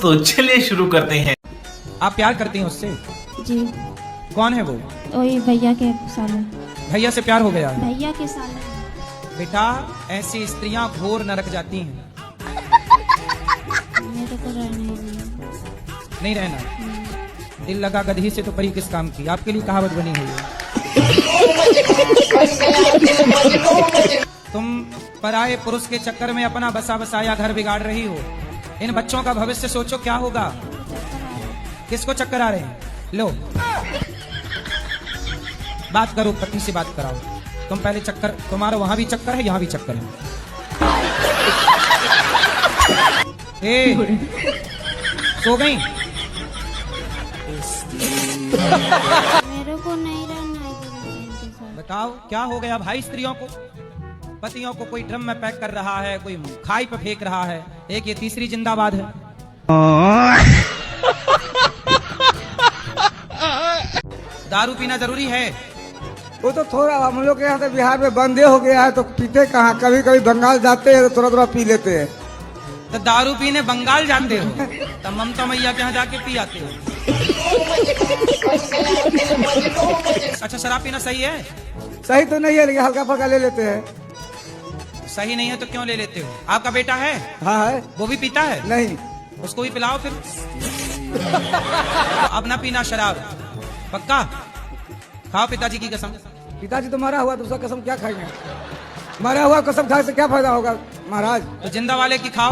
तो चलिए शुरू करते हैं। आप प्यार करती हैं उससे? जी। कौन है वो? वही भैया के साले। भैया से प्यार हो गया? भैया के साले। बेटा, ऐसी स्त्रियां घोर नरक जाती हैं। मेरे को रहने नहीं रहना। दिल लगा गधी से तो परी किस काम की, आपके लिए कहावत बनी हुई है। तुम पराये पुरुष के चक्कर में अपना बसा बसाया घर बिगाड़ रही हो। इन बच्चों का भविष्य सोचो क्या होगा। किसको चक्कर आ रहे हैं? लो बात करो, पति से बात कराओ। तुम पहले चक्कर, तुम्हारा वहां भी चक्कर है, यहाँ भी चक्कर है। ए, सो गई? मेरे को नहीं रहना है इनके साथ। बताओ क्या हो गया भाई स्त्रियों को? पतियों को कोई ड्रम में पैक कर रहा है, कोई खाई पे फेंक रहा है, एक ये तीसरी जिंदाबाद है। दारू पीना जरूरी है? वो तो थोड़ा हम लोग के यहाँ तो बिहार में बंदे हो गया है, तो पीते कहाँ, कभी कभी बंगाल जाते हैं तो थोड़ा थोड़ा पी लेते हैं। तो दारू पीने बंगाल जाते हो, तब ममता मैया के यहाँ जाके पी आते हो। अच्छा, शराब पीना सही है? सही तो नहीं है, लेकिन हल्का फल्का ले लेते हैं। सही नहीं है तो क्यों ले लेते हो? आपका बेटा है? हाँ है। वो भी पीता है? नहीं। उसको भी पिलाओ फिर। अब ना पीना शराब, पक्का? खाओ पिताजी की कसम। पिताजी तो मरा हुआ, दूसरा कसम क्या खाएंगे? मरा हुआ कसम खाने से क्या फायदा होगा महाराज? तो जिंदा वाले की खाओ।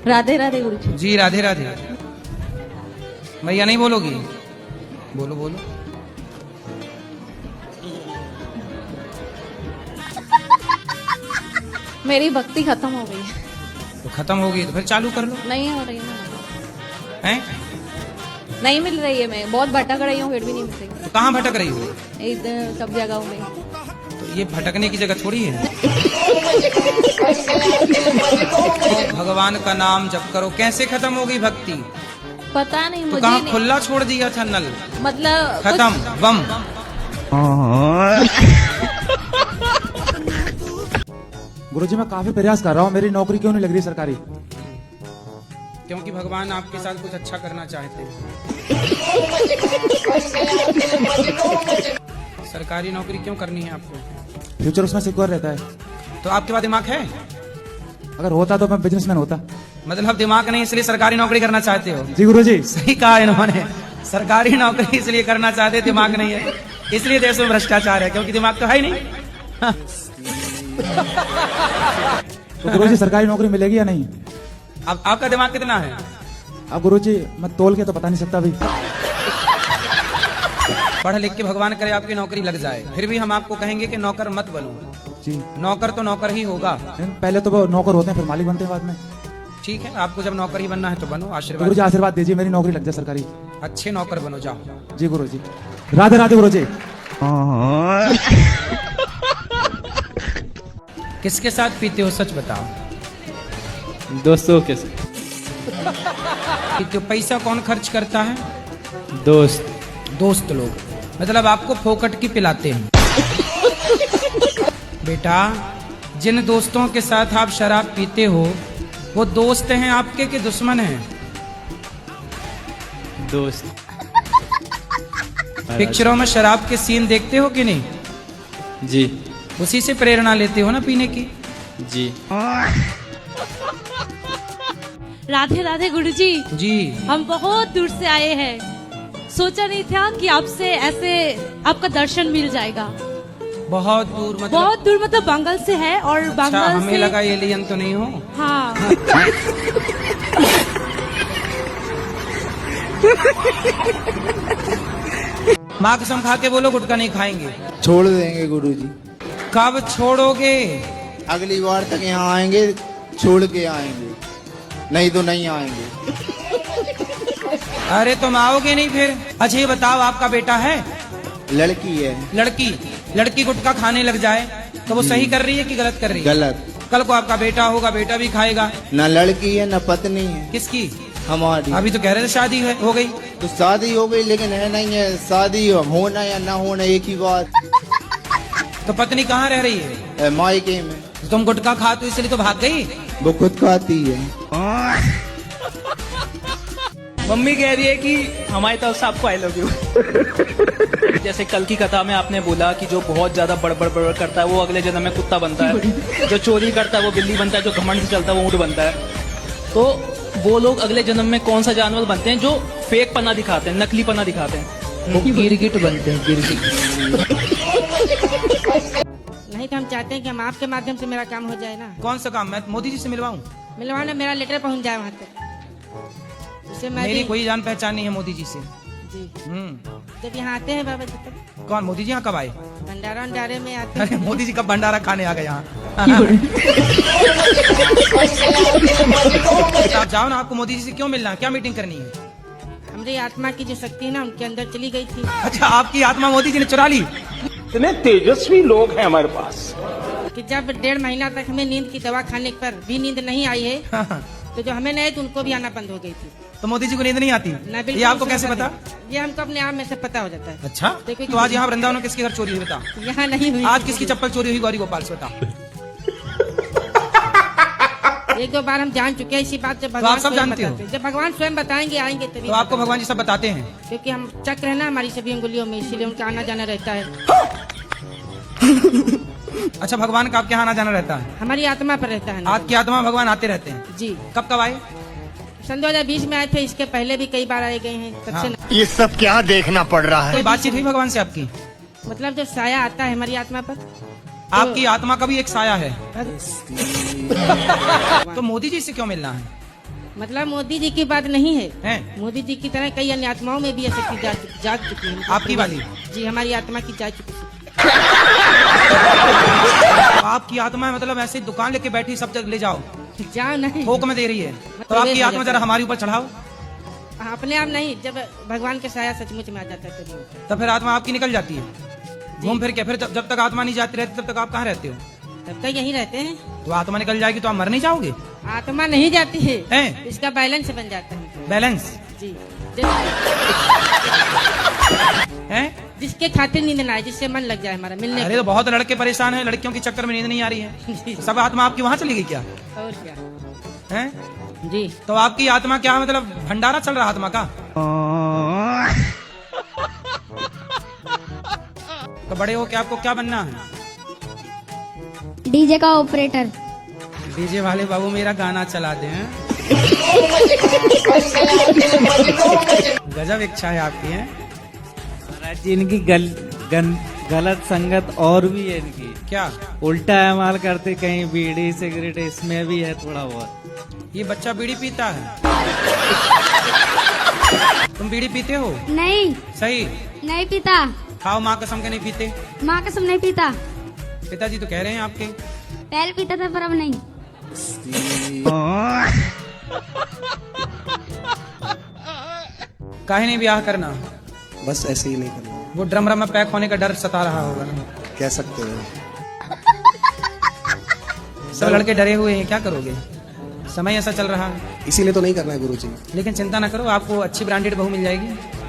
राधे राधे गुरु जी। जी राधे राधे। भैया नहीं बोलोगी? बोलो बोलो। मेरी भक्ति खत्म हो गई है। तो खत्म होगी तो फिर चालू कर लो। नहीं हो रही है। हैं? नहीं मिल रही है। मैं बहुत भटक रही हूँ, फिर भी नहीं मिल रही। तो कहाँ भटक रही हो? इधर सब जगह में। तो ये भटकने की जगह थोड़ी है। भगवान का नाम जप करो। कैसे खत्म होगी भक्ति? पता नहीं तो मुझे कहाँ नहीं। खुला छोड़ दिया था नल? मतलब खत्म बम। गुरुजी मैं काफी प्रयास कर रहा हूँ, मेरी नौकरी क्यों नहीं लग रही सरकारी? क्योंकि भगवान आपके साथ कुछ अच्छा करना चाहते हैं। सरकारी नौकरी क्यों करनी है आपको? फ्यूचर उसमें सिक्योर रहता है। तो आपके पास दिमाग है? अगर होता तो मैं बिजनेसमैन होता। मतलब दिमाग नहीं इसलिए सरकारी नौकरी करना चाहते हो? जी गुरुजी। सही कहा इन्होंने। सरकारी नौकरी इसलिए करना चाहते, दिमाग नहीं है इसलिए देश में भ्रष्टाचार है, क्योंकि दिमाग तो है ही नहीं। तो गुरुजी सरकारी नौकरी मिलेगी या नहीं? अब आपका दिमाग कितना है? अब गुरुजी मैं तोल के तो बता नहीं सकता अभी। पढ़ लिख के भगवान करे आपकी नौकरी लग जाए, फिर भी हम आपको कहेंगे कि नौकर मत बनो। जी। नौकर तो नौकर ही होगा। पहले तो वो नौकर होते हैं, फिर मालिक बनते हैं बाद में। ठीक है, आपको जब नौकर ही बनना है तो बनो। तो आशीर्वाद। गुरुजी आशीर्वाद दीजिए, मेरी नौकरी लग जाए सरकारी। अच्छे नौकर बनो, जाओ। जी गुरुजी। राधे राधे गुरुजी। किसके साथ पीते हो सच बताओ? दोस्तों के साथ। तो पैसा कौन खर्च करता है? दोस्त। दोस्त लोग, मतलब आपको फोकट की पिलाते हैं। बेटा, जिन दोस्तों के साथ आप शराब पीते हो वो दोस्त हैं आपके कि दुश्मन हैं? दोस्त। पिक्चरों में शराब के सीन देखते हो कि नहीं? जी। उसी से प्रेरणा लेते हो ना पीने की? जी। राधे राधे गुरुजी। जी। हम बहुत दूर से आए हैं, सोचा नहीं था कि आपसे ऐसे आपका दर्शन मिल जाएगा। बहुत दूर मतलब? बहुत दूर मतलब बंगाल से है। और अच्छा, बंगाल हमें से लगा एलियन तो नहीं हो? हाँ। माँ कसम खा के बोलो गुटखा नहीं खाएंगे। छोड़ देंगे गुरुजी। कब छोड़ोगे? अगली बार तक यहाँ आएंगे, छोड़ के आएंगे, नहीं तो नहीं आएंगे। अरे तुम आओगे नहीं फिर? अच्छा ये बताओ, आपका बेटा है? लड़की है। लड़की? लड़की गुटखा खाने लग जाए तो वो सही कर रही है कि गलत कर रही है? गलत। कल को आपका बेटा होगा, बेटा भी खाएगा। न लड़की है न पत्नी है। किसकी? हमारी। अभी तो कह रहे थे शादी हो गई। तो शादी हो गई, लेकिन है नहीं है। शादी होना या ना होना एक ही बात। तो पत्नी कहाँ रह रही है? मायके में। तुम गुटखा खा तो इसलिए तो भाग गई। वो खुद को आती है। मम्मी कह रही है कि हमारी तरफ से आपको आई लव यू। जैसे कल की कथा में आपने बोला कि जो बहुत ज्यादा बड़बड़ बड़बड़ करता है वो अगले जन्म में कुत्ता बनता है, जो चोरी करता है वो बिल्ली बनता है, जो घमंड से चलता है वो ऊंट बनता है। तो वो लोग अगले जन्म में कौन सा जानवर बनते हैं जो फेक पना दिखाते हैं, नकली पना दिखाते हैं? वो गिरगिट बनते हैं, गिरगिट। नहीं तो हम चाहते हैं कि हम आपके माध्यम से मेरा काम हो जाए ना। कौन सा काम? मैं मोदी जी से मिलवाऊं? मिलवाना, मेरा लेटर पहुंच जाए वहाँ तक, जिससे मैं मेरी भी- कोई जान पहचान नहीं है मोदी जी से। जी हम्म। जब यहाँ आते हैं बाबा जी तब कौन मोदी जी यहाँ कब आए? भंडारा उंडारे में आते अरे हैं। मोदी जी कब भंडारा खाने आ गए यहाँ? आप जाओ ना, आपको मोदी जी से क्यों मिलना है? क्या मीटिंग करनी है? हमारी आत्मा की जो शक्ति है ना उनके अंदर चली गई थी। अच्छा, आपकी आत्मा मोदी जी ने चुरा ली? इतने तेजस्वी लोग हैं हमारे पास कि जब 1.5 महीना तक हमें नींद की दवा खाने पर भी नींद नहीं आई है, तो जो हमें नहीं तो उनको भी आना बंद हो गई थी। तो मोदी जी को नींद नहीं आती? ना, बिल्कुल ये आपको नहीं कैसे समझ पता? ये हमको अपने आप में से पता हो जाता है। अच्छा, देखो तो आज यहाँ वृंदावन में किसके घर चोरी हुई बता? यहाँ नहीं हुई। आज किसकी चप्पल चोरी हुई गौरी गोपाल से बता? 1-2 बार हम जान चुके हैं इसी बात। जब आप भगवान सब स्वयं जानते हो? बताते हैं। जब भगवान स्वयं बताएंगे आएंगे तभी। तो आपको भगवान जी सब बताते हैं? क्योंकि हम चक्र है ना हमारी सभी अंगुलियों में, इसीलिए उनका आना जाना रहता है। अच्छा, भगवान का आपके यहाँ आना जाना रहता है? हमारी आत्मा पर रहता है ना। आपकी आत्मा भगवान आते रहते हैं? जी। कब कब आए? सन 2020 में आए थे, इसके पहले भी कई बार आए गए हैं। तब से ये सब क्या देखना पड़ रहा है? कोई बातचीत हुई भगवान से आपकी? मतलब जो साया आता है हमारी आत्मा पर, आपकी आत्मा का भी एक साया है। तो मोदी जी से क्यों मिलना है? मतलब मोदी जी की बात नहीं है, हैं? मोदी जी की तरह कई अन्य आत्माओं में भी ये शक्ति जाग चुकी है। आपकी वाली? जी, हमारी आत्मा की जा चुकी है। तो आपकी आत्मा मतलब ऐसे दुकान लेके बैठी सब जगह ले जाओ, जाओ नहीं, थोक में दे रही है। तो आपकी आत्मा जरा हमारे ऊपर चढ़ाओ। अपने आप नहीं, जब भगवान के साया सचमुच में आ जाता है तभी। तो फिर आत्मा आपकी निकल जाती है घूम फिर के। फिर जब तक आत्मा नहीं जाती रहती तब तक आप कहाँ रहते हो? तब तक यहीं रहते हैं। तो आत्मा निकल जाएगी तो आप मर नहीं जाओगे? आत्मा नहीं जाती है, हैं? इसका बैलेंस बन जाता है। बैलेंस जी, है? जिसके खातिर नींद ना आए, जिससे मन लग जाए हमारा मिलने अरे तो बहुत लड़के परेशान हैं, लड़कियों के चक्कर में नींद नहीं आ रही है। सब आत्मा आपकी वहाँ चली गई क्या? और क्या। हैं? जी, तो आपकी आत्मा क्या मतलब भंडारा चल रहा आत्मा का? तो बड़े हो के आपको क्या बनना है? डीजे का ऑपरेटर। डीजे वाले बाबू मेरा गाना चला दे। हैं? गजब इच्छा है आपकी है। महाराज जी इनकी गलत संगत और भी है इनकी। क्या? उल्टा इस्तेमाल करते, कहीं बीड़ी सिगरेट इसमें भी है थोड़ा बहुत। ये बच्चा बीड़ी पीता है? तुम बीड़ी पीते हो? नहीं, सही? नहीं पीता। खाओ माँ कसम के नहीं पीते? माँ कसम नहीं पीता। पिताजी तो कह रहे हैं आपके। पहले पीता था पर अब नहीं। काहे नहीं ब्याह करना? बस ऐसे ही नहीं करना। वो ड्रम में पैक होने का डर सता रहा होगा ना? कह सकते हैं। सब लड़के डरे हुए हैं, क्या करोगे? समय ऐसा चल रहा है, इसीलिए तो नहीं करना है गुरुजी। लेकिन चिंता ना करो, आपको अच्छी ब्रांडेड बहू मिल जाएगी।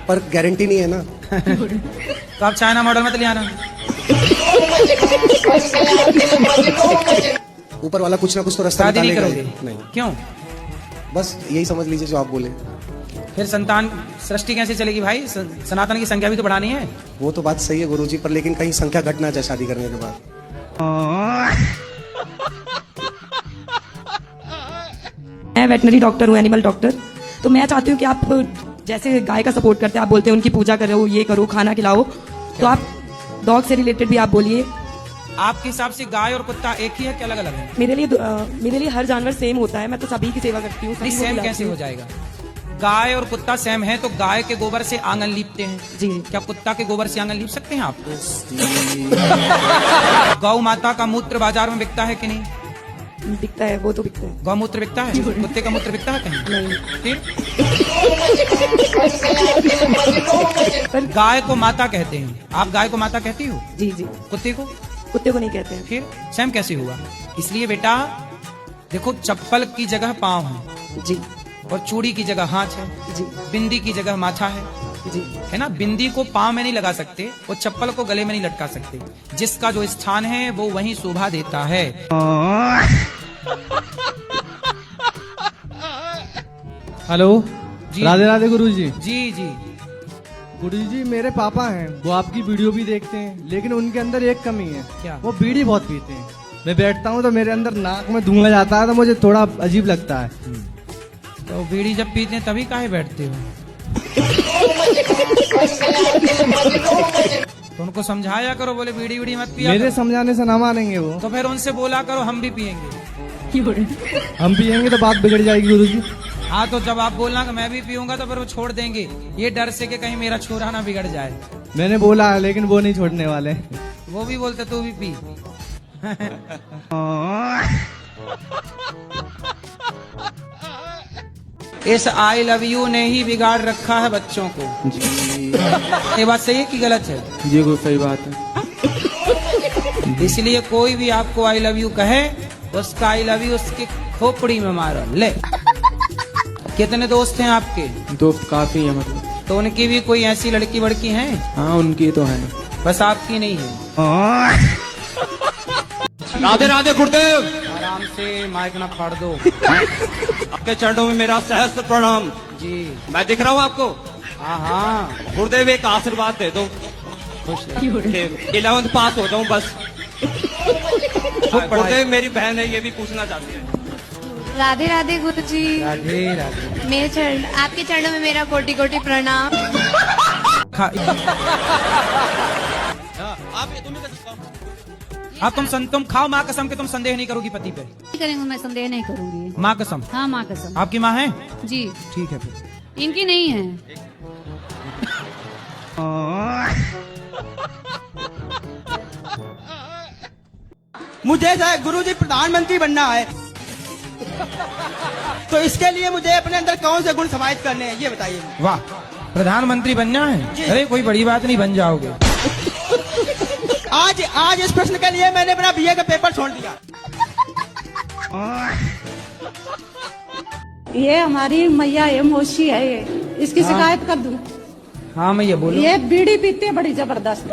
पर गारंटी नहीं है ना। तो आप चाइना मॉडल मत ले आना। ऊपर वाला कुछ ना कुछ तो रास्ता शादी नहीं निकालेगा करोगे? ही। नहीं, क्यों? बस यही समझ लीजिए जो आप बोले। फिर संतान सृष्टि कैसे चलेगी भाई? सनातन की संख्या भी तो बढ़ानी है। वो तो बात सही है गुरुजी, पर लेकिन कहीं संख्या घट ना जाए शादी करने के बाद। मैं वेटनरी डॉक्टर हूँ, एनिमल डॉक्टर। तो मैं चाहती हूँ कि आप जैसे गाय का सपोर्ट करते हैं, आप बोलते हैं उनकी पूजा करो, ये करो, खाना खिलाओ, तो आप डॉग से रिलेटेड भी आप बोलिए। आपके हिसाब से गाय और कुत्ता एक ही है कि अलग अलग है? मेरे लिए हर जानवर सेम होता है, मैं तो सभी की सेवा करती हूँ। नहीं, सेम कैसे हो जाएगा? गाय और कुत्ता सेम है तो गाय के गोबर से आंगन लीपते हैं जी। क्या कुत्ता के गोबर से आंगन लीप सकते हैं आप? गौ माता का मूत्र बाजार में बिकता है कि नहीं? बिकता है, वो तो बिकता है। गौमूत्र बिकता है? कुत्ते का मूत्र बिकता है कहीं? नहीं। फिर गाय को माता कहते हैं, आप गाय को माता कहती हो? जी जी। कुत्ते को? कुत्ते को नहीं कहते हैं। फिर सेम कैसे हुआ? इसलिए बेटा देखो, चप्पल की जगह पाँव है जी, और चूड़ी की जगह हाथ है जी, बिंदी की जगह माथा है जी, है ना? बिंदी को पाँव में नहीं लगा सकते और चप्पल को गले में नहीं लटका सकते। जिसका जो स्थान है वो वहीं शोभा देता है। हेलो जी। राधे राधे गुरुजी। जी जी। गुरुजी मेरे पापा हैं, वो आपकी वीडियो भी देखते हैं, लेकिन उनके अंदर एक कमी है। क्या? वो बीड़ी बहुत पीते हैं। मैं बैठता हूँ तो मेरे अंदर नाक में धुआं जाता है, तो मुझे थोड़ा अजीब लगता है। तो बीड़ी जब पीते हैं तभी काहे बैठते हो? तो उनको समझाया करो, बोले बीड़ी बीड़ी मत पिया मेरे करो। समझाने से ना मानेंगे वो। तो फिर उनसे बोला करो हम भी पियेंगे। हम पियेंगे तो बात बिगड़ जाएगी गुरुजी। हाँ तो जब आप बोलना कि मैं भी पीऊंगा तो फिर वो छोड़ देंगे, ये डर से कि कहीं मेरा छोरा ना बिगड़ जाए। मैंने बोला है, लेकिन वो नहीं छोड़ने वाले। वो भी बोलते तू भी पी। इस आई लव यू ने ही बिगाड़ रखा है बच्चों को। ये बात सही है कि गलत है? जी कोई सही बात है। इसलिए कोई भी आपको आई लव यू कहे, उसका आई लव यू उसकी खोपड़ी में मारो। ले, कितने दोस्त हैं आपके? दोस्त काफी है मतलब। तो उनकी भी कोई ऐसी लड़की वड़की है? हाँ उनकी तो है, बस आपकी नहीं है। राधे राधे गुरुदेव। आराम से माइक ना फाड़ दो। आपके चरणों में मेरा सहस्त्र प्रणाम। जी मैं दिख रहा हूँ आपको? हाँ हाँ। गुरुदेव एक आशीर्वाद दे दो, 11th पास हो जाऊँ बस। गुरुदेव मेरी बहन है, ये भी पूछना चाहती है। राधे राधे गुरुजी। राधे राधे। मेरे चरण, आपके चरणों में मेरा कोटि कोटि प्रणाम। आप तुम खाओ माँ कसम के तुम संदेह नहीं करोगी पति पे। नहीं करेंगे, मैं संदेह नहीं करूंगी। माँ कसम। हाँ माँ कसम। आपकी माँ है? जी ठीक है फिर। इनकी नहीं है। मुझे गुरुजी प्रधानमंत्री बनना है, तो इसके लिए मुझे अपने अंदर कौन से गुण समाहित करने हैं ये बताइए। वाह, प्रधानमंत्री बनना है? अरे कोई बड़ी बात नहीं, बन जाओगे। आज इस प्रश्न के लिए मैंने अपना बीए का पेपर छोड़ दिया। ये हमारी मैया है, मौसी है, ये इसकी शिकायत कर दूं? हाँ मैं ये बोलूं। ये बीड़ी पीते हैं बड़ी जबरदस्त।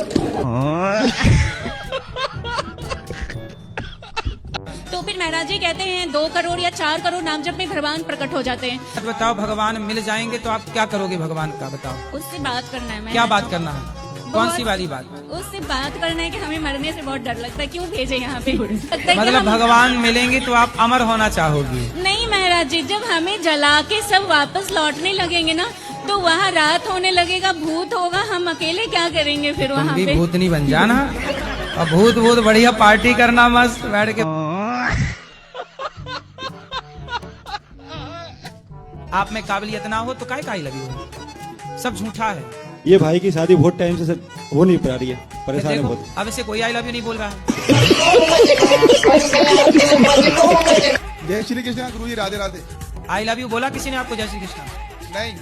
तो फिर महाराज जी कहते हैं 2 करोड़ या 4 करोड़ नाम जप में भगवान प्रकट हो जाते हैं। बताओ, भगवान मिल जाएंगे तो आप क्या करोगे भगवान का? बताओ। उससे बात करना है। क्या बात करना है? कौन सी वाली बात? उससे बात करना है कि हमें मरने से बहुत डर लगता है, क्यों भेजे यहाँ पे? लगता है कि मतलब भगवान मिलेंगे तो आप अमर होना चाहोगी? नहीं महाराज जी, जब हमें जला के सब वापस लौटने लगेंगे ना, तो वहाँ रात होने लगेगा, भूत होगा, हम अकेले क्या करेंगे फिर वहाँ पे? भूत नहीं बन जाना, और भूत बढ़िया पार्टी करना मस्त बैठ के। आप में काबिलियत ना हो तो काहे काहे लगी हो? सब झूठा है। ये भाई की शादी बहुत टाइम से हो नहीं पा रही है, परेशान है बहुत। अब इसे कोई आई लव यू नहीं बोल रहा है। जय श्री कृष्ण गुरुजी। Radhe Radhe. I love you बोला किसी ने आपको? जय श्री कृष्ण नहीं।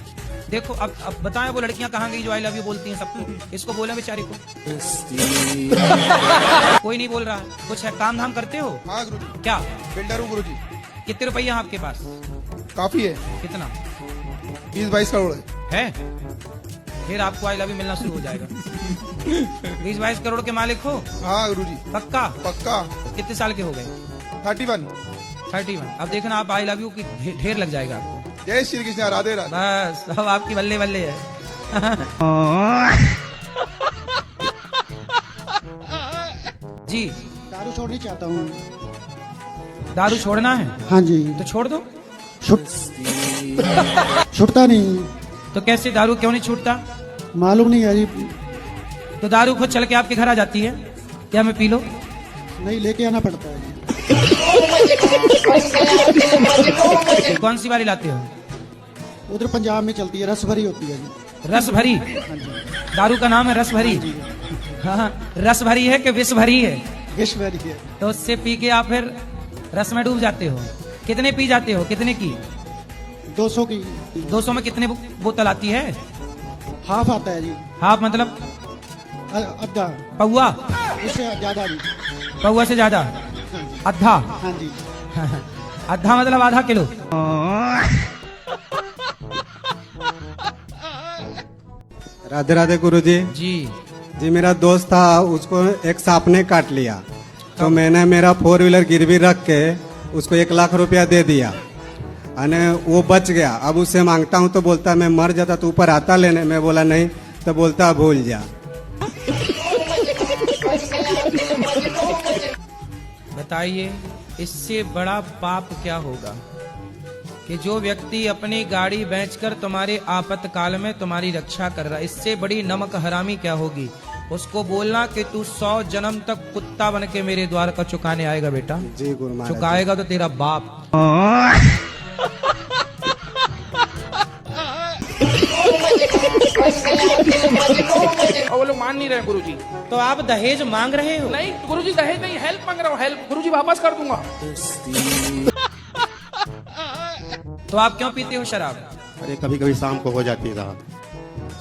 देखो अब बताएं वो लड़कियां कहाँ गई जो आई लव यू बोलती हैं सबको? इसको बोले बेचारी को। कोई नहीं बोल रहा है। कुछ है, काम धाम करते हो? हाँ गुरुजी। क्या? बिल्डर हूँ गुरुजी। कितने रुपया आपके पास? काफी है। कितना? 20-22 करोड़ है। फिर आपको आई लव यू मिलना शुरू हो जाएगा। 20-22 करोड़ के मालिक हो? हाँ गुरुजी। पक्का? पक्का। कितने साल के हो गए? 31। अब देखना आप आई लव यू की ढेर लग जाएगा आपको। जय श्री कृष्ण। राधे राधे। बस अब आपकी बल्ले बल्ले है। जी। दारू छोड़नी चाहता हूँ। दारू छोड़ना है? हाँ जी। तो छोड़ दो। छूटता नहीं। तो कैसे दारू क्यों नहीं छूटता? मालूम नहीं है जी। तो दारू खुद चल के आपके घर आ जाती है क्या? मैं पी लो? नहीं, लेके आना पड़ता है। कौन सी वाली लाते हो? उधर पंजाब में चलती है, रस भरी होती है जी। रस भरी? दारू का नाम है रस भरी? हाँ, रस भरी है कि विष भरी है? विष भरी है। तो उससे पी के आप फिर रस में डूब जाते हो। कितने पी जाते हो? कितने की? 200 की। 200 में कितने बोतल आती है? हाफ आता है जी। हाफ मतलब? आधा। पौवा? उससे ज्यादा जी। पौवा से ज्यादा? आधा? हाँ जी। आधा मतलब आधा किलो। राधे राधे गुरुजी। जी। जी मेरा दोस्त था, उसको एक सांप ने काट लिया, तो मैंने मेरा 4 व्हीलर गिरवी रख के उसको 1 लाख रुपया दे दिया। अने वो बच गया। अब उससे मांगता हूँ तो बोलता मैं मर जाता तो ऊपर आता लेने। मैं बोला नहीं, तो बोलता भूल जा। बताइए इससे बड़ा पाप क्या होगा कि जो व्यक्ति अपनी गाड़ी बेचकर तुम्हारे आपातकाल में तुम्हारी रक्षा कर रहा है, इससे बड़ी नमक हरामी क्या होगी। उसको बोलना कि तू 100 जन्म तक कुत्ता बन के मेरे द्वार का चुकाने आएगा बेटा। जी गुरु महाराज। चुकाएगा तो तेरा बाप। और वो लोग मान नहीं रहे गुरुजी। तो आप दहेज मांग रहे हो? नहीं गुरुजी, दहेज नहीं, हेल्प मांग रहा हूँ। हेल्प गुरुजी, वापस कर दूंगा। तो आप क्यों पीते हो शराब? अरे कभी कभी शाम को हो जाती है साहब।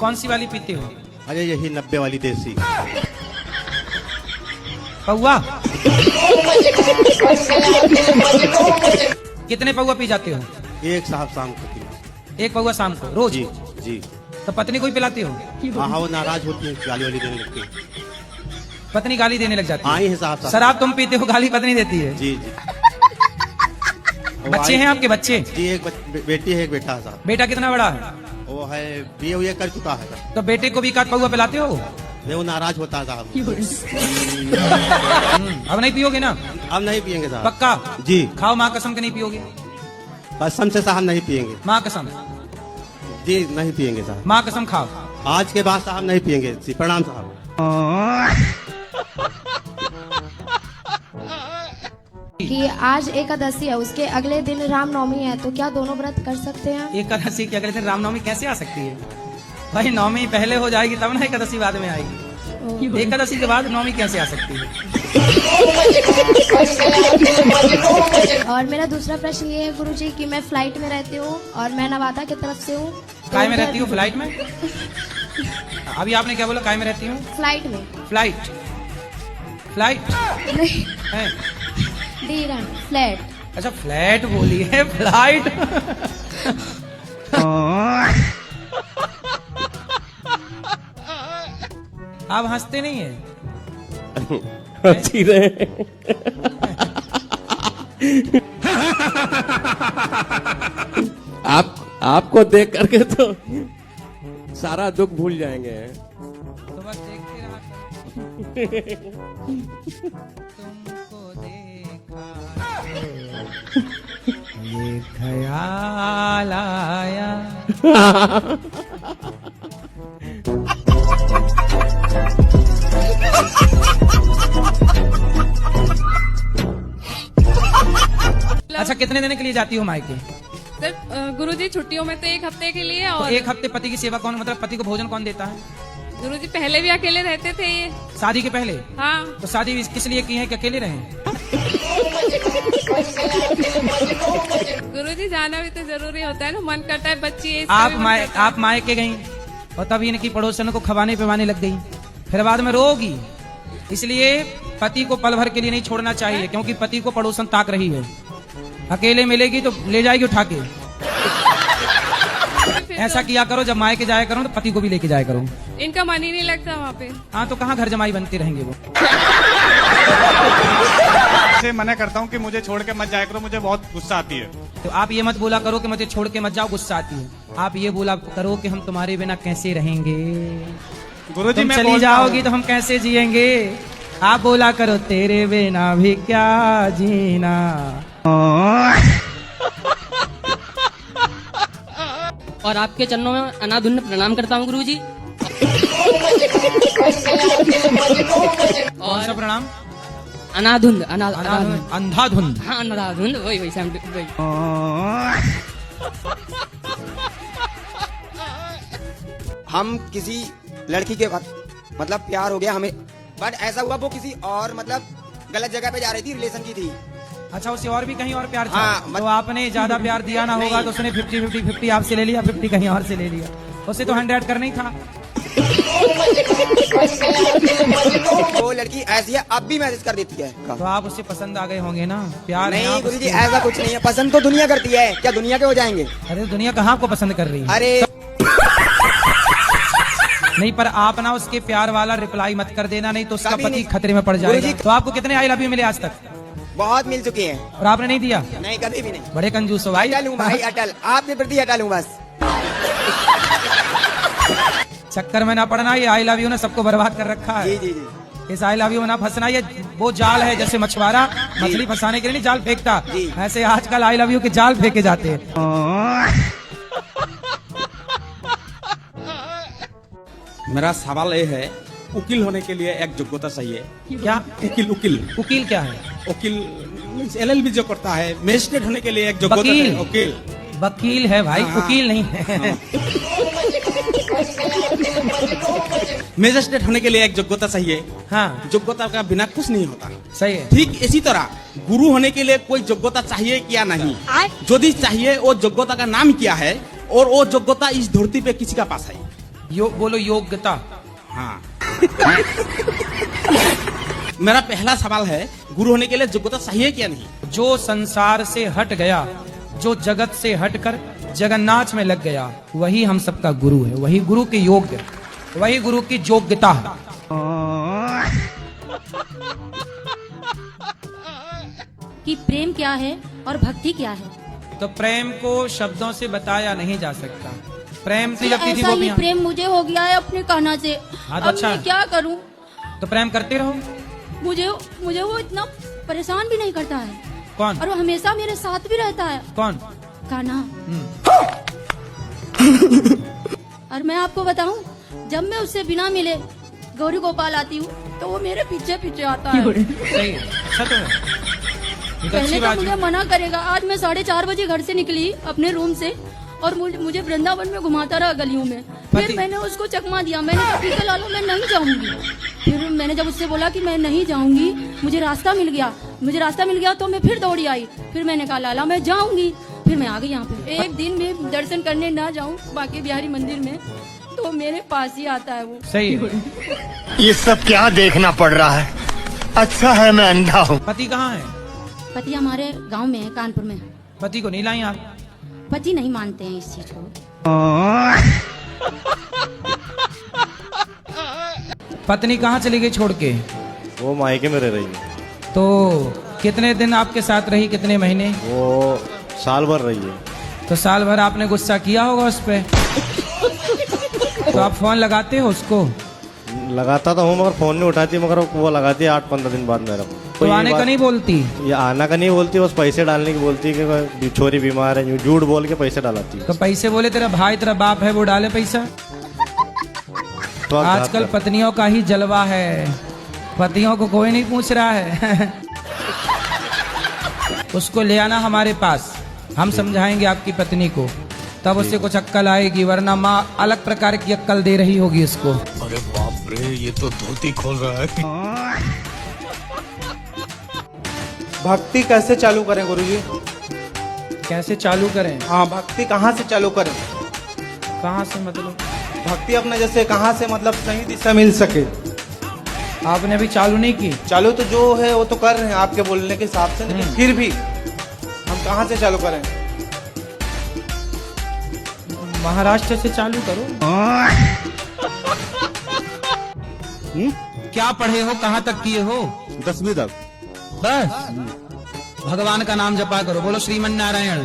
कौन सी वाली पीते हो? अरे यही 90 वाली देसी। पौआ? कितने पौआ पी जाते हो? एक साहब शाम को पी। एक पौआ शाम को रोज? जी जी। तो पत्नी को ही पिलाते हो? हाँ, वो नाराज होती है, गाली वाली देने लगती है। पत्नी गाली देने लग जाती है? आई है साहब। शराब तुम पीते हो, गाली पत्नी देती है? जी जी। बच्चे हैं आपके? बच्चे जी, एक बेटी है, एक बेटा है साहब। बेटा कितना बड़ा है? वो है बीए कर चुका है। तो बेटे को भी एक पौआ पिलाते हो? वो नाराज होता है साहब। अब नहीं पियोगे ना? अब नहीं पियेंगे साहब। पक्का? जी। खाओ माँ कसम के नहीं पियोगे? कसम से साहब नहीं पियेंगे। माँ कसम? जी नहीं पियेंगे साहब। माँ कसम खाओ। आज के बाद साहब नहीं पियेंगे। जी प्रणाम साहब। कि आज एकादशी है, उसके अगले दिन रामनवमी है, तो क्या दोनों व्रत कर सकते हैं? एकादशी के अगले दिन रामनवमी कैसे आ सकती है भाई? नवमी पहले हो जाएगी तब ना एकादशी बाद में आएगी। एकादशी के बाद नवमी कैसे आ सकती है? और मेरा दूसरा प्रश्न ये है गुरुजी कि मैं फ्लाइट में रहती हूँ और मैं नवादा की तरफ से हूँ। काय में रहती हूँ? फ्लाइट में? अभी आपने क्या बोला? काय में रहती हूँ? फ्लाइट में। फ्लाइट? फ्लाइट नहीं है? डीरन फ्लैट। अच्छा फ्लैट बोली है, फ्लाइट। आप हंसते नहीं है? हंसी रहे। आपको देख करके तो सारा दुख भूल जाएंगे। तो बस देखते रहा करो। तुमको देखा ये ख्याल आया। अच्छा कितने दिन के लिए जाती हो मायके? सर गुरुजी छुट्टियों में तो 1 हफ्ते के लिए। तो और 1 हफ्ते पति की सेवा कौन, मतलब पति को भोजन कौन देता है? गुरुजी पहले भी अकेले रहते थे ये। शादी के पहले? हाँ। तो शादी किस लिए की है कि अकेले रहे? गुरुजी जाना भी तो जरूरी होता है ना, मन करता है बच्ची। आप मायके गई और तब इनकी पड़ोसन को खवाने पिवाने लग गई, फिर बाद में रोगी। इसलिए पति को पल भर के लिए नहीं छोड़ना चाहिए, क्योंकि पति को पड़ोसन ताक रही है। अकेले मिलेगी तो ले जाएगी उठा के। ऐसा किया करो, जब मायके जाया करो तो पति को भी लेके जाया करो। इनका मन ही नहीं लगता वहाँ पे। हाँ तो कहाँ घर जमाई बनते रहेंगे वो। से मना करता हूँ कि मुझे छोड़ के मत जाया करो, मुझे बहुत गुस्सा आती है। तो आप ये मत बोला करो कि मुझे छोड़ के मत जाओ, गुस्सा आती है। आप ये बोला करो कि हम तुम्हारे बिना कैसे रहेंगे। गुरुजी तुम मैं चली जाओगी तो हम कैसे जिएंगे। आप बोला करो तेरे बिना भी क्या जीना। और आपके चरणों में अनाधुन प्रणाम करता हूँ गुरुजी। कौन सा प्रणाम? अनाधुन अंधाधुन। हाँ अंधाधुन, वही हम किसी लड़की के मतलब प्यार हो गया हमें, बट ऐसा हुआ वो किसी और मतलब गलत जगह पे जा रही थी, रिलेशन की थी। अच्छा उससे और भी कहीं और प्यार था? हाँ, तो आपने ज्यादा प्यार दिया ना होगा तो उसने 50-50 आपसे ले लिया, 50 कहीं और से ले लिया। उसे तो 100 करना ही था। वो लड़की ऐसी है, अब भी मैसेज कर देती है। तो आप उससे पसंद आ गए होंगे ना? प्यार नहीं गुरुजी ऐसा कुछ नहीं है, पसंद तो दुनिया करती है। क्या दुनिया के हो जाएंगे? अरे दुनिया कहाँ आपको पसंद कर रही है? अरे नहीं, पर आप ना उसके प्यार वाला रिप्लाई मत कर देना, नहीं तो उसका पति खतरे में पड़ जाएगा। तो आपको कितने आई लव यू मिले आज तक? बहुत मिल चुकी हैं। और आपने नहीं दिया? नहीं, कभी भी नहीं। बड़े कंजूस हो भाई। अटल हूँ भाई, अटल। आपके प्रति अटल हूँ बस। चक्कर में ना पड़ना, ये आई लव यू ने सबको बर्बाद कर रखा है। जी जी जी। इस आई लव यू में ना फंसना, ये वो जाल है जैसे मछुआरा मछली फंसाने के लिए नहीं जाल फेंकता, ऐसे आजकल आई लव यू के जाल फेंके जाते हैं। मेरा सवाल ये है, वकील होने के लिए एक योग्यता चाहिए। क्या? वकील वकील वकील क्या है? वकील LLB जो करता है, मजिस्ट्रेट होने के लिए एक योग्यता चाहिए। वकील वकील है भाई, वकील नहीं है। मजिस्ट्रेट होने के लिए एक योग्यता चाहिए। हाँ, योग्यता का बिना कुछ नहीं होता। सही है। ठीक इसी तरह गुरु होने के लिए कोई योग्यता चाहिए क्या? नहीं। यदि चाहिए, वो योग्यता का नाम क्या है और वो योग्यता इस धरती पे किसी का पास है? बोलो योग्यता। हाँ। मेरा पहला सवाल है, गुरु होने के लिए योग्यता चाहिए क्या? नहीं। जो संसार से हट गया, जो जगत से हटकर जगन्नाथ में लग गया, वही हम सबका गुरु है, वही गुरु के योग्य, वही गुरु की योग्यता है। कि प्रेम क्या है और भक्ति क्या है? तो प्रेम को शब्दों से बताया नहीं जा सकता। प्रेम से जब ऐसा ही प्रेम मुझे हो गया है अपने कान्हा से। हाँ, तो अब अच्छा मैं क्या करूं? तो प्रेम करते रहो। मुझे वो इतना परेशान भी नहीं करता है। कौन? और वो हमेशा मेरे साथ भी रहता है। कौन? कान्हा। और मैं आपको बताऊं, जब मैं उससे बिना मिले गौरी गोपाल आती हूँ तो वो मेरे पीछे पीछे आता है। सही है, अच्छा तो है। पहले तो मुझे मना करेगा। आज मैं 4:30 बजे घर से निकली अपने रूम से और मुझे वृंदावन में घुमाता रहा गलियों में। फिर मैंने उसको चकमा दिया, मैंने कहा ठीक है लालो, मैं नहीं जाऊंगी। फिर मैंने जब उससे बोला कि मैं नहीं जाऊंगी, मुझे रास्ता मिल गया तो मैं फिर दौड़ी आई। फिर मैंने कहा लाला मैं जाऊंगी। फिर मैं आ गई यहाँ पे। एक दिन में दर्शन करने ना जाऊँ बांके बिहारी मंदिर में तो मेरे पास ही आता है वो। सही है। ये सब क्या देखना पड़ रहा है? अच्छा है मैं अंधा हूँ। पति कहाँ है? पति हमारे गांव में है, कानपुर में। पति को नहीं लाई आप? पति नहीं मानते हैं इस चीज को। पत्नी कहाँ चली गई छोड़ के? वो मायके में रह रही है। तो कितने दिन आपके साथ रही, कितने महीने? वो साल भर रही है। तो साल भर आपने गुस्सा किया होगा उस पे। तो आप फोन लगाते हो उसको? लगाता तो हूँ मगर फोन नहीं उठाती, मगर वो लगाती है 8-15 दिन बाद मेरा। तो आने का नहीं बोलती? ये आना का नहीं बोलती, बस पैसे डालने की बोलती है कि छोरी बीमार है, झूठ बोल के पैसे डालती है। तो पैसे बोले तेरा भाई तेरा बाप है वो डाले पैसा? तो आजकल पत्नियों का ही जलवा है, पतियों को कोई नहीं पूछ रहा है। उसको ले आना हमारे पास, हम समझाएंगे आपकी पत्नी को, तब उससे कुछ अक्कल आएगी, वरना माँ अलग प्रकार की अक्कल दे रही होगी उसको। अरे बाप रे, ये तो धोती खोल रहा है। भक्ति कैसे चालू करें गुरुजी? कैसे चालू करें? हाँ, भक्ति कहाँ से चालू करें? कहाँ से मतलब? भक्ति अपना जैसे कहाँ से मतलब सही दिशा मिल सके। आपने अभी चालू नहीं की? चालू तो जो है वो तो कर रहे हैं आपके बोलने के हिसाब से, लेकिन फिर भी हम कहाँ से चालू करें? महाराष्ट्र से चालू करो। क्या पढ़े हो, कहाँ तक किए हो? 10वीं तक। बस भगवान का नाम जपा करो। बोलो श्रीमन नारायण।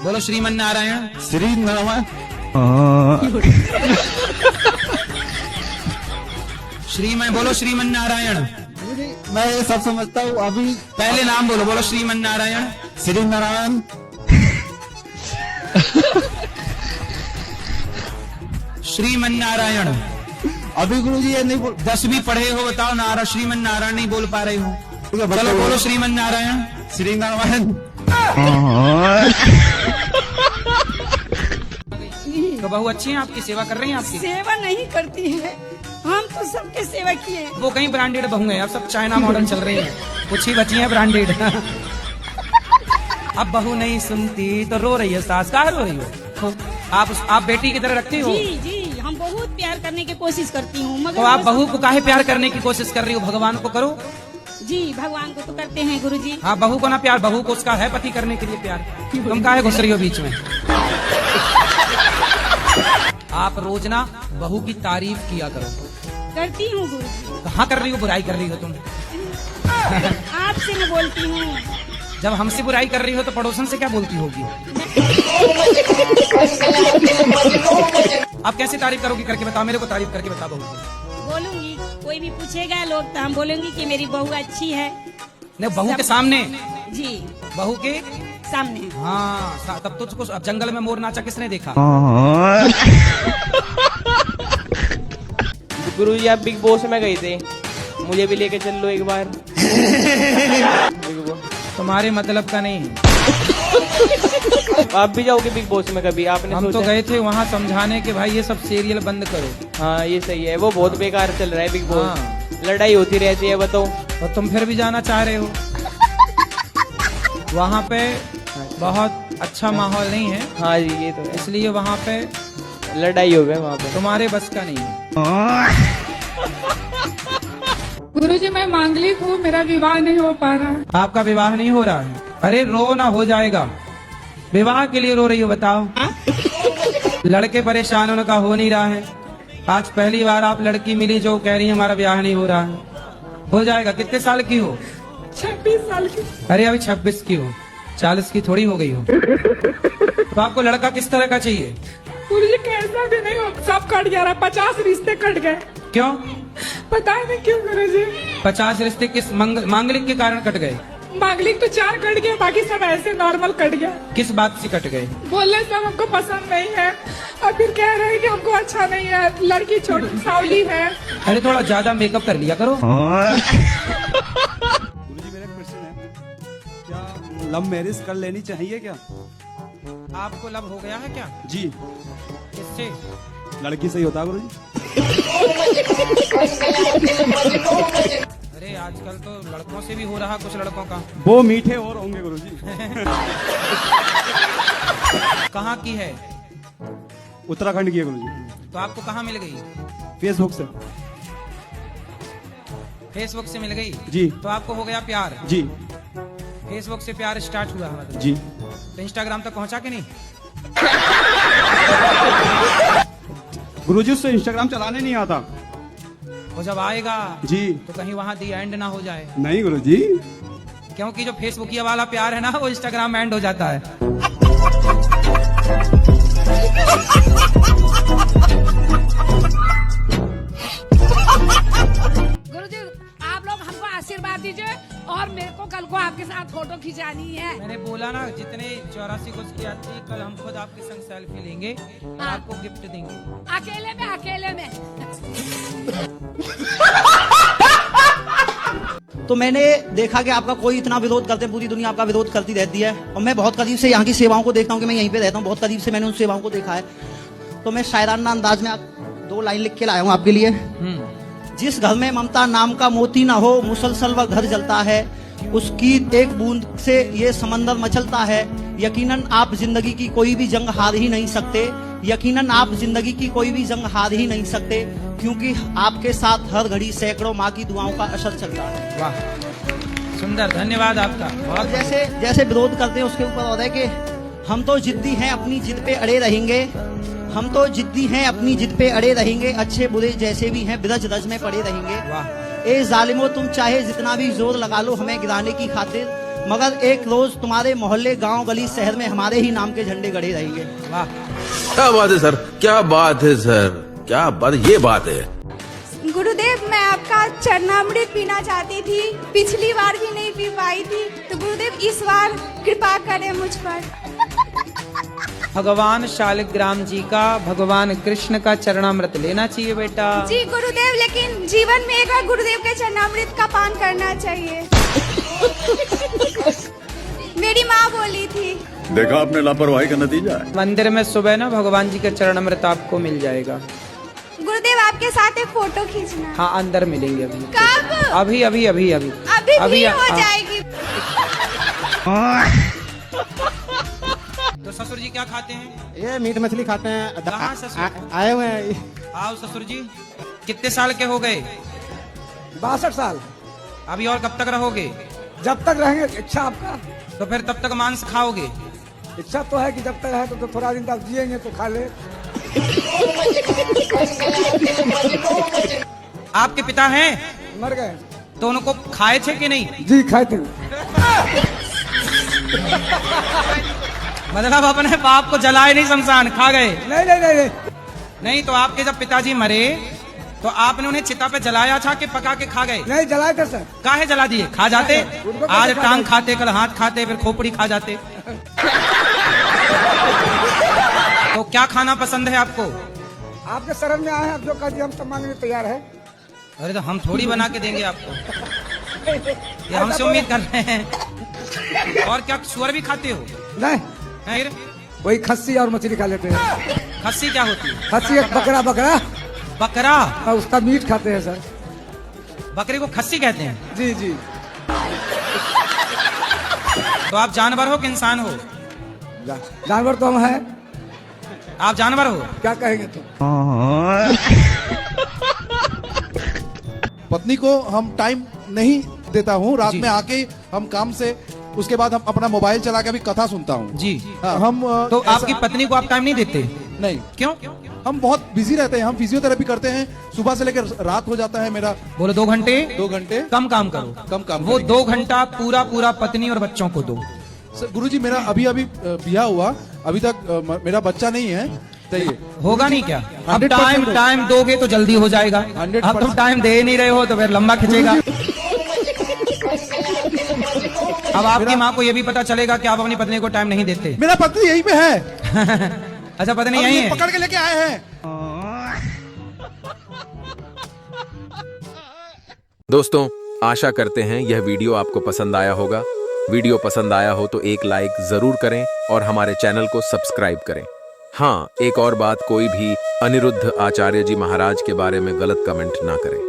बोलो श्रीमन नारायण। श्री नारायण। श्रीमन बोलो श्रीमन नारायण। मैं ये सब समझता हूँ। अभी पहले नाम बोलो, बोलो श्रीमन नारायण। श्री नारायण। श्रीमन नारायण। अभी गुरुजी ये नहीं बोल। 10वीं पढ़े हो, बताओ नारा श्रीमन नारायण नहीं बोल पा रहे हो। चलो बोलो श्रीमन नारायण। श्री नारायण। तो बहू अच्छी है आपकी, सेवा कर रही है आपकी? सेवा नहीं करती है, हम तो सबके सेवा किए हैं। वो कहीं ब्रांडेड बहू है, अब सब चाइना मॉडल चल रही है, कुछ ही बची है ब्रांडेड। अब बहू नहीं सुनती तो रो रही है सास। कहाँ रो रही हो? आप बेटी की तरह रखती हो? जी जी, हम बहुत प्यार करने की कोशिश करती हूँ, मगर तो आप बहू को काहे प्यार करने की कोशिश कर रही हो? भगवान को करो। जी भगवान को तो करते हैं गुरुजी। हाँ, बहू को ना प्यार, बहू को उसका है पति करने के लिए प्यार। तुम काहे घुस रही हो बीच में? आप रोज ना बहू की तारीफ किया करो। करती हूँ गुरुजी। कहाँ कर रही हो? बुराई कर रही हो तुम। आप से मैं बोलती हूँ। जब हमसे बुराई कर रही हो तो पड़ोसन से क्या बोलती होगी? आप कैसे तारीफ करोगी करके बताओ, मेरे को तारीफ करके बता बहू की। बोलूंगी, कोई भी पूछेगा लोग तो हम बोलेंगे कि मेरी बहू अच्छी है। नहीं, बहू के सामने? जी, बहू के सामने। हाँ, तब तुझको अब जंगल में मोर नाचा किसने देखा? गुरुजी आप बिग बॉस में गए थे, मुझे भी लेके चल लो एक बार। तुम्हारे मतलब का नहीं है। आप भी जाओगे बिग बॉस में कभी? आपने हम तो गए थे वहाँ समझाने के भाई ये सब सीरियल बंद करो। हाँ ये सही है, वो बहुत बेकार चल रहा है बिग बॉस। लड़ाई होती रहती है, बताओ। और तुम फिर भी जाना चाह रहे हो? वहाँ पे बहुत अच्छा माहौल नहीं है। हाँ जी ये तो है, इसलिए वहाँ पे लड़ाई हो गई वहाँ पे। तुम्हारे बस का नहीं है। गुरुजी मैं मांगलिक हूँ, मेरा विवाह नहीं हो पा रहा। आपका विवाह नहीं हो रहा है? अरे रो ना, हो जाएगा। विवाह के लिए रो रही हो बताओ? लड़के परेशान, उनका हो नहीं रहा है। आज पहली बार आप लड़की मिली जो कह रही है हमारा ब्याह नहीं हो रहा है। हो जाएगा। कितने साल की हो? 26 साल की। अरे अभी 26 की हो, 40 की थोड़ी हो गई हो। तो आपको लड़का किस तरह का चाहिए? गुरुजी कैसा भी नहीं हो, सब कट गया, 50 रिश्ते कट गए। क्यों? पता नहीं क्यों गुरुजी। 50 रिश्ते किस मांगलिक के कारण कट गए? मांगलिक तो 4 कट गए, बाकी सब ऐसे नॉर्मल कट गया। किस बात से कट गए? बोलने से हमको पसंद नहीं है और फिर कह रहे हैं कि हमको अच्छा नहीं है, लड़की छोटी सावली है। अरे थोड़ा ज्यादा मेकअप कर लिया करो। गुरुजी मेरा क्वेश्चन है, क्या लव मैरिज कर लेनी चाहिए क्या? आपको लव हो गया है क्या? जी। किससे? लड़की से ही होता है गुरुजी। अरे आजकल तो लड़कों से भी हो रहा, कुछ लड़कों का। वो मीठे और होंगे गुरुजी। कहाँ की है? उत्तराखंड की है गुरुजी। तो आपको कहाँ मिल गई? फेसबुक से। फेसबुक से मिल गई? जी। तो आपको हो गया प्यार? जी। फेसबुक से प्यार स्टार्ट हुआ मतलब? जी। तो इंस्टाग्राम तक पहुंचा के नहीं? गुरुजी उससे इंस्टाग्राम चलाने नहीं आता। वो जब आएगा जी तो कहीं वहाँ दी एंड ना हो जाए। नहीं गुरुजी, क्योंकि जो फेसबुकिया वाला प्यार है ना वो इंस्टाग्राम एंड हो जाता है। गुरुजी आप लोग हमको आशीर्वाद दीजिए और मेरे को कल को आपके साथ फोटो खिंचानी है। मैंने बोला ना जितने 84 गज की यात्री, कल हम खुद आपके संग सेल्फी लेंगे और आपको गिफ्ट देंगे। अकेले में अकेले में। तो मैंने देखा कि आपका कोई इतना विरोध करते, पूरी दुनिया आपका विरोध करती रहती है और मैं बहुत करीब से यहाँ की सेवाओं को देखता हूँ कि मैं यहीं पे रहता हूँ, बहुत करीब से मैंने उन सेवाओं को देखा है। तो मैं शायराना अंदाज में 2 लाइन लिख के लाया हूँ आपके लिए। जिस घर में ममता नाम का मोती ना हो, मुसलसल वह घर जलता है, उसकी एक बूंद से ये समंदर मचलता है। यकीनन आप जिंदगी की कोई भी जंग हार ही नहीं सकते, यकीनन आप जिंदगी की कोई भी जंग हार ही नहीं सकते, क्योंकि आपके साथ हर घड़ी सैकड़ों माँ की दुआओं का असर चलता है। वाह सुंदर, धन्यवाद आपका। और जैसे विरोध करते हैं उसके ऊपर और है कि हम तो जिद्दी हैं, अपनी जिद पे अड़े रहेंगे, हम तो जिद्दी हैं, अपनी जिद पे अड़े रहेंगे, अच्छे बुरे जैसे भी हैं ब्रज रज में पड़े रहेंगे। ए जालिमो तुम चाहे जितना भी जोर लगा लो हमें गिराने की खातिर, मगर एक रोज तुम्हारे मोहल्ले गांव गली शहर में हमारे ही नाम के झंडे गड़े रहेंगे। वाह क्या बात है सर, क्या बात है सर, क्या बात, ये बात है। गुरुदेव मैं आपका चरणामृत पीना चाहती थी, पिछली बार भी नहीं पी पाई थी, तो गुरुदेव इस बार कृपा करें मुझ पर। भगवान शालिग्राम जी का, भगवान कृष्ण का चरणामृत लेना चाहिए बेटा। जी गुरुदेव, लेकिन जीवन में एक बार गुरुदेव के चरणामृत का पान करना चाहिए। मेरी माँ बोली थी। देखा आपने लापरवाही का नतीजा है। मंदिर में सुबह ना भगवान जी का चरणामृत आपको मिल जाएगा। गुरुदेव आपके साथ एक फोटो खींचना। हाँ अंदर मिलेंगे अभी। कब? अभी अभी अभी अभी अभी हो जाएगी। तो ससुर जी क्या खाते हैं? ये मीट मछली खाते हैं। कहाँ ससुर? आए हुए हैं। आओ ससुर जी। कितने साल के हो गए? 62 साल। अभी और कब तक रहोगे? जब तक रहेंगे। इच्छा आपका? तो फिर तब तक मांस खाओगे? इच्छा तो है कि जब तक है तो थोड़ा दिन तक जिएंगे तो खा ले। आपके पिता हैं? मर गए। तो उनको खाए थे कि नहीं? जी खाए थे। मतलब अपने बाप को जलाए नहीं, शमशान खा गए? नहीं नहीं नहीं नहीं, नहीं तो आपके जब पिताजी मरे तो आपने उन्हें चिता पे जलाया था कि पका के खा गए? नहीं जलाए थे सर। काहे जला दिए? खा जाते, आज टांग खाते, कल हाथ खाते, फिर खोपड़ी खा जाते। तो क्या खाना पसंद है आपको? आपके शरण में आए हैं, आप जो कह दिए हम सब मांगने तैयार है। अरे तो हम थोड़ी बना के देंगे आपको, ये हमसे उम्मीद कर रहे हैं। और क्या सुअर भी खाते हो? नहीं, वही खस्सी और मछली खा लेते हैं। खस्सी क्या होती है? खस्सी एक बकरा। बकरा? उसका मीट खाते हैं सर। बकरे को खस्सी कहते हैं? जी जी। तो आप जानवर हो कि इंसान हो? जानवर तो हम हैं। आप जानवर हो? क्या कहेंगे तो? पत्नी को हम टाइम नहीं देता हूँ, रात में आके हम काम से, उसके बाद हम अपना मोबाइल चला के अभी कथा सुनता हूँ जी। हम तो आपकी पत्नी को आप टाइम नहीं देते? नहीं। क्यों? हम बहुत बिजी रहते हैं, हम फिजियोथेरेपी करते हैं, सुबह से लेकर रात हो जाता है मेरा। बोलो 2 घंटे? 2 घंटे कम काम करो। कम काम वो 2 घंटा पूरा पत्नी और बच्चों को दो। गुरुजी मेरा अभी ब्याह हुआ, अभी तक मेरा बच्चा नहीं है। होगा नहीं क्या? अब टाइम दोगे तो जल्दी हो जाएगा। अब तुम टाइम दे नहीं रहे हो तो फिर लंबा खिंचेगा। अब आपकी माँ को ये भी पता चलेगा कि आप अपनी पत्नी को टाइम नहीं देते। मेरा पत्नी यहीं पे है। अच्छा पत्नी यहीं है? पकड़ के लेके आए हैं। दोस्तों, आशा करते हैं यह वीडियो आपको पसंद आया होगा। वीडियो पसंद आया हो तो एक लाइक जरूर करें और हमारे चैनल को सब्सक्राइब करें। हाँ, एक और बात, कोई भी अनिरुद्ध आचार्य जी महाराज के बारे में गलत कमेंट ना करें।